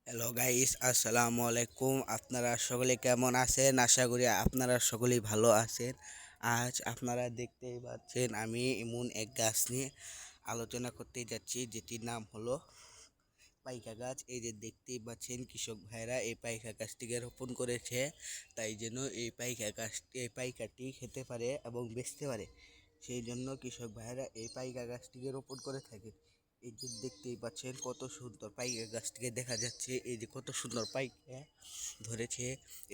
Hello guys, আসসালামু আলাইকুম। আপনারা সকলে কেমন আছেন? আশা করি আপনারা সকলেই ভালো আছেন। আজ আপনারা দেখতেই পাচ্ছেন আমি এমন এক গাছ নিয়ে আলোচনা করতে যাচ্ছি, যেটির নাম হলো পাইকা গাছ। এই যে দেখতেই পাচ্ছেন কৃষক ভাইরা এই পাইকা গাছটিকে রোপণ করেছে, তাই যেন এই পাইকাটি খেতে পারে এবং বেচতে পারে, সেই জন্য কৃষক ভাইরা এই পাইকা গাছটিকে রোপণ করে থাকে। এই যে দেখতেই পাচ্ছেন কত সুন্দর পাইকা গাছটিকে দেখা যাচ্ছে, এই যে কত সুন্দর পাইকা ধরেছে।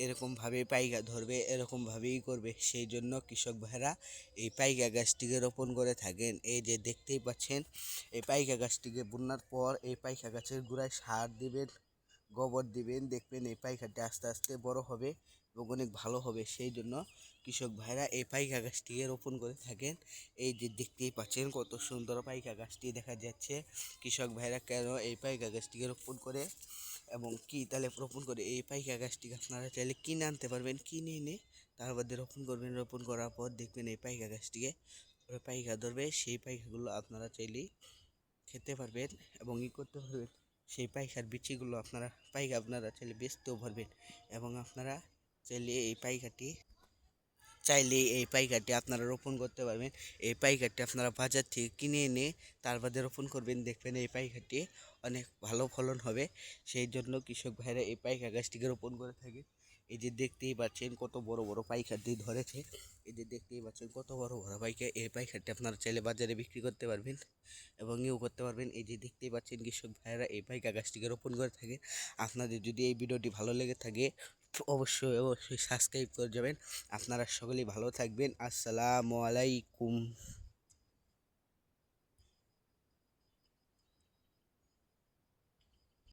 এরকমভাবে পাইকা ধরবে, এরকমভাবেই করবে, সেই জন্য কৃষক ভাইরা এই পাইকা গাছটিকে রোপণ করে থাকেন। এই যে দেখতেই পাচ্ছেন এই পাইকা গাছটিকে বুনার পর এই পাইকা গাছের গোড়ায় সার দিবেন, গোবর দিবেন, দেখবেন এই পাইকাটি আস্তে আস্তে বড় হবে এবং অনেক ভালো হবে। সেই জন্য কৃষক ভাইরা এই পাইকা গাছটিকে রোপণ করে থাকেন। এই যে দেখতেই পাচ্ছেন কত সুন্দর পাইকা গাছটি দেখা যাচ্ছে। কৃষক ভাইরা কেন এই পাইকা গাছটিকে রোপণ করে এবং কি তাহলে রোপণ করে, এই পাইকা গাছটিকে আপনারা চাইলে কিনে আনতে পারবেন, কিনে এনে তার মধ্যে রোপণ করবেন। রোপণ করার পর দেখবেন এই পাইকা গাছটিকে পাইকা ধরবে, সেই পাইকাগুলো আপনারা চাইলেই খেতে পারবেন এবং করতে পারবেন। সেই পাইকার বিচিগুলো আপনারা চাইলে বেচতেও পারবেন এবং আপনারা চাইলে এই পাইকারটি আপনারা রোপণ করতে পারবেন। এই পাইকারটি আপনারা বাজার থেকে কিনে এনে তার বাদে রোপণ করবেন, দেখবেন এই পাইকারটি অনেক ভালো ফলন হবে। সেই জন্য কৃষক ভাইরা এই পাইকা গাছটিকে রোপণ করে থাকে। এই যে দেখতেই পাচ্ছেন কত বড় বড় পাইকারটি ধরেছে। এই যে দেখতেই পাচ্ছেন কত বড় বড় পাইকার, এই পাইকারটি আপনারা চাইলে বাজারে বিক্রি করতে পারবেন এবং করতে পারবেন। এই যে দেখতেই পাচ্ছেন কৃষক ভাইরা এই পাইকা গাছটিকে রোপণ করে থাকে। আপনাদের যদি এই ভিডিওটি ভালো লেগে থাকে অবশ্যই অবশ্যই সাবস্ক্রাইব করে যাবেন। আপনারা সকলেই ভালো থাকবেন। আসসালামু আলাইকুম।